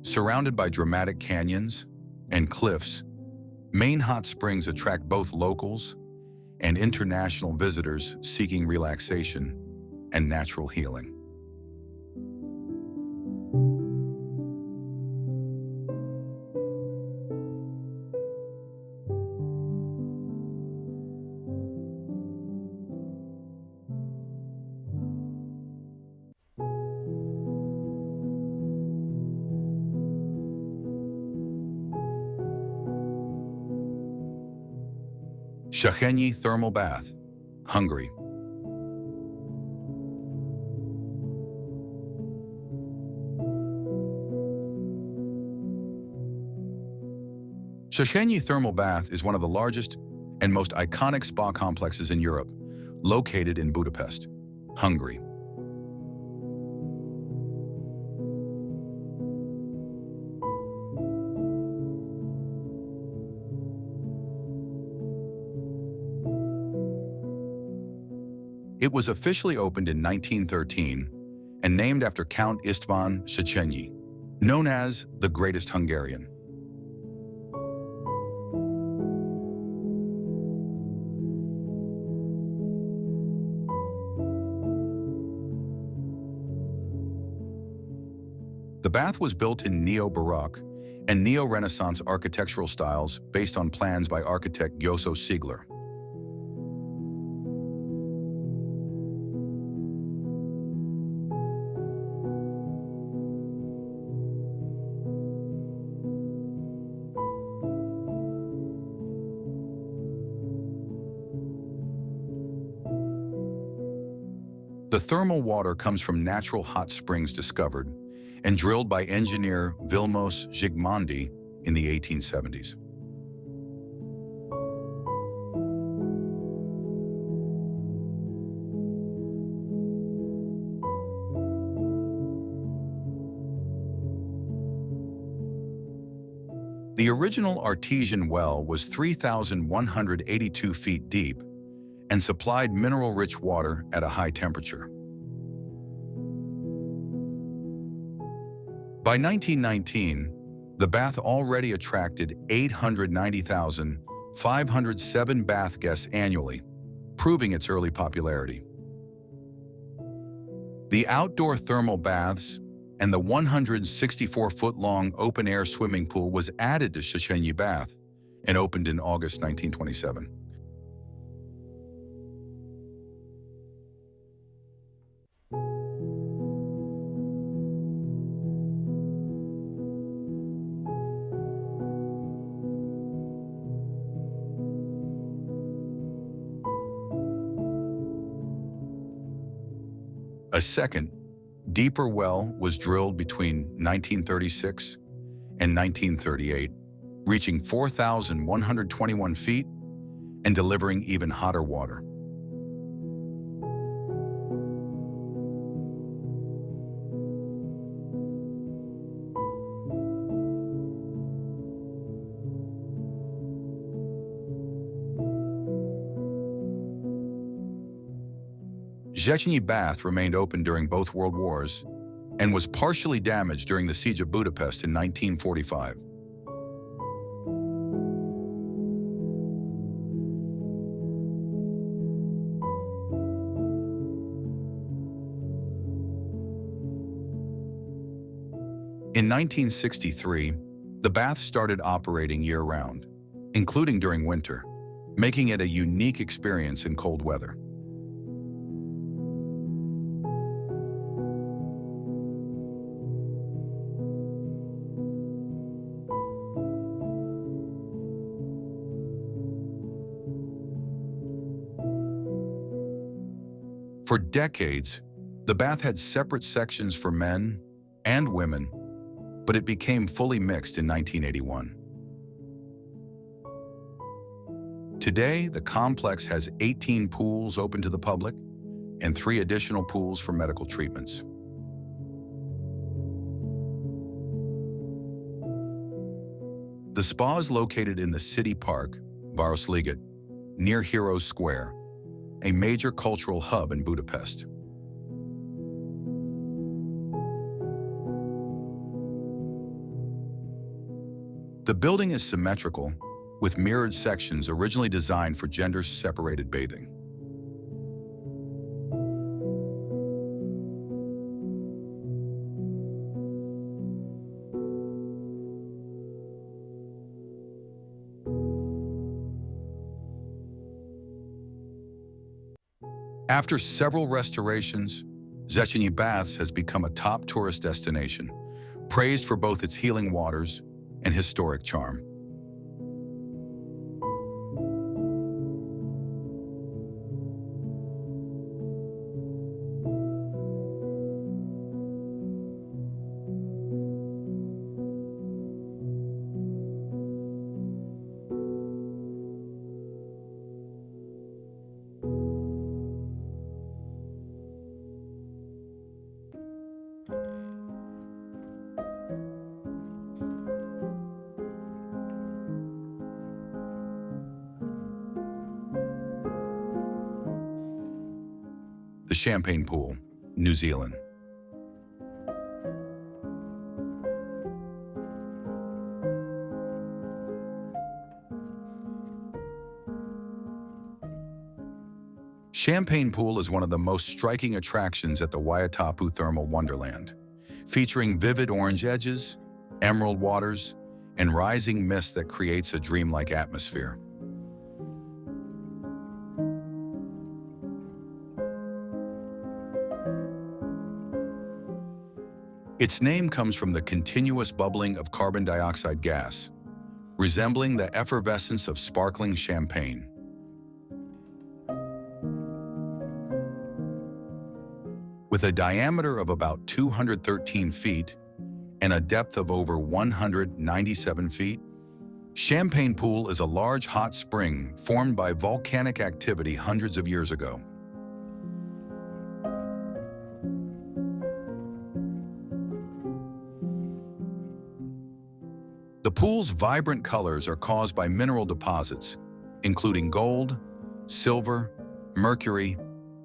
Surrounded by dramatic canyons and cliffs, Mine Hot Springs attract both locals and international visitors seeking relaxation and natural healing. Széchenyi Thermal Bath, Hungary. Széchenyi Thermal Bath is one of the largest and most iconic spa complexes in Europe, located in Budapest, Hungary. It was officially opened in 1913 and named after Count István Széchenyi, known as the Greatest Hungarian. The bath was built in Neo-Baroque and Neo-Renaissance architectural styles based on plans by architect Joso Sigler. The thermal water comes from natural hot springs discovered and drilled by engineer Vilmos Zsigmondy in the 1870s. The original artesian well was 3,182 feet deep and supplied mineral-rich water at a high temperature. By 1919, the bath already attracted 890,507 bath guests annually, proving its early popularity. The outdoor thermal baths and the 164-foot-long open-air swimming pool was added to Zacienie Bath and opened in August 1927. A second, deeper well was drilled between 1936 and 1938, reaching 4,121 feet and delivering even hotter water. Zacienie Bath remained open during both World Wars and was partially damaged during the Siege of Budapest in 1945. In 1963, the bath started operating year-round, including during winter, making it a unique experience in cold weather. For decades, the bath had separate sections for men and women, but it became fully mixed in 1981. Today, the complex has 18 pools open to the public and 3 additional pools for medical treatments. The spa is located in the city park, Városliget, near Heroes Square, a major cultural hub in Budapest. The building is symmetrical, with mirrored sections originally designed for gender-separated bathing. After several restorations, Zacienie Baths has become a top tourist destination, praised for both its healing waters and historic charm. The Champagne Pool, New Zealand. Champagne Pool is one of the most striking attractions at the Waitapu Thermal Wonderland, featuring vivid orange edges, emerald waters, and rising mist that creates a dreamlike atmosphere. Its name comes from the continuous bubbling of carbon dioxide gas, resembling the effervescence of sparkling champagne. With a diameter of about 213 feet and a depth of over 197 feet, Champagne Pool is a large hot spring formed by volcanic activity hundreds of years ago. The pool's vibrant colors are caused by mineral deposits, including gold, silver, mercury,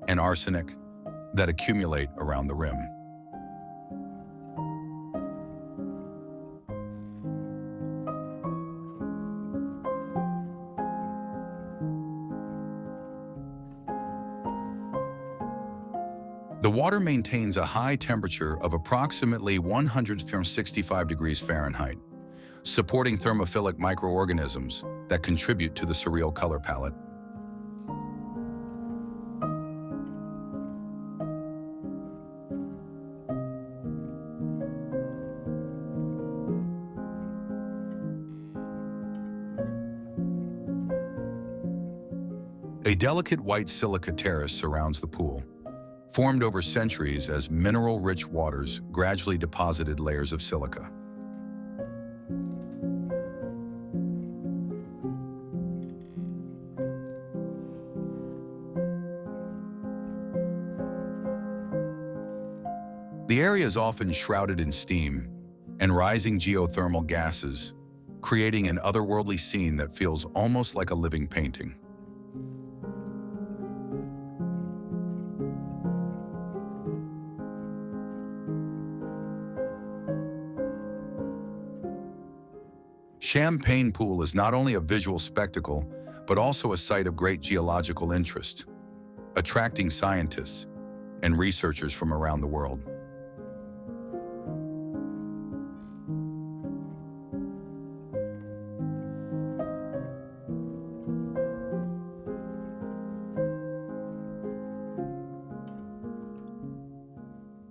and arsenic, that accumulate around the rim. The water maintains a high temperature of approximately 165 degrees Fahrenheit, supporting thermophilic microorganisms that contribute to the surreal color palette. A delicate white silica terrace surrounds the pool, formed over centuries as mineral-rich waters gradually deposited layers of silica. The area is often shrouded in steam and rising geothermal gases, creating an otherworldly scene that feels almost like a living painting. Champagne Pool is not only a visual spectacle, but also a site of great geological interest, attracting scientists and researchers from around the world.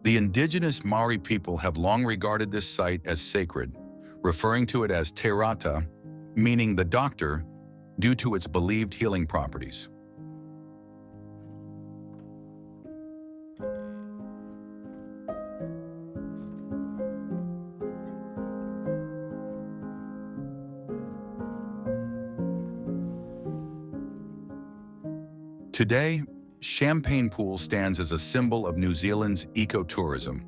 The indigenous Maori people have long regarded this site as sacred, referring to it as Terata, meaning the doctor, due to its believed healing properties. Today, Champagne Pool stands as a symbol of New Zealand's ecotourism,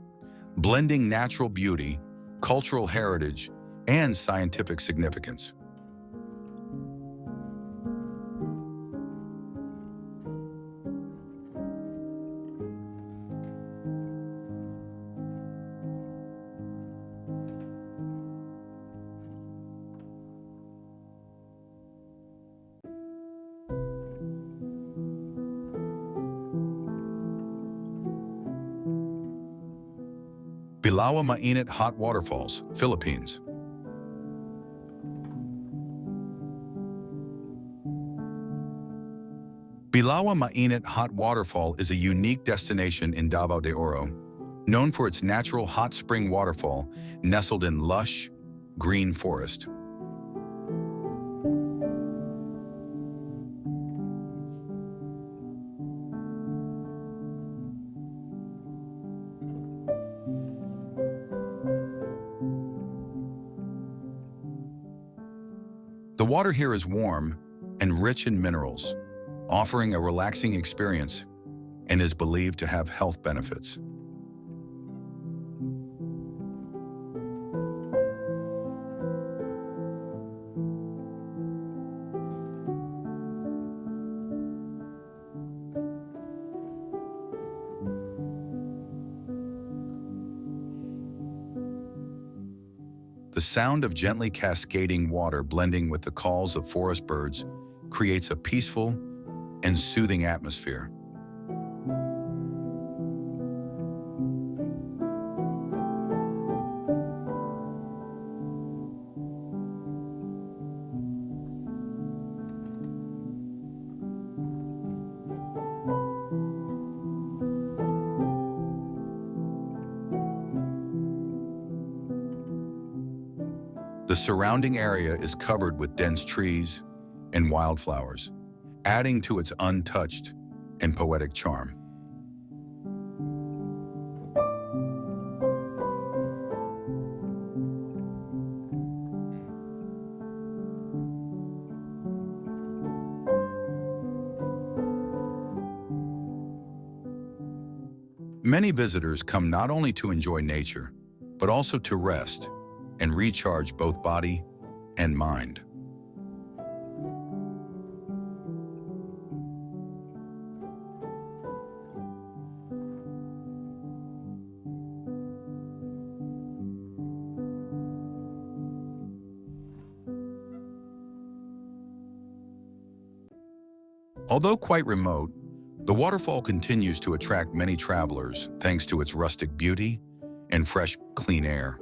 blending natural beauty, cultural heritage, and scientific significance. Bilawa Mainit Hot Waterfalls, Philippines. Bilawa Mainit Hot Waterfall is a unique destination in Davao de Oro, known for its natural hot spring waterfall nestled in lush, green forest. The water here is warm and rich in minerals, offering a relaxing experience, and is believed to have health benefits. The sound of gently cascading water blending with the calls of forest birds creates a peaceful and soothing atmosphere. The surrounding area is covered with dense trees and wildflowers, adding to its untouched and poetic charm. Many visitors come not only to enjoy nature, but also to rest and recharge both body and mind. Although quite remote, the waterfall continues to attract many travelers thanks to its rustic beauty and fresh, clean air.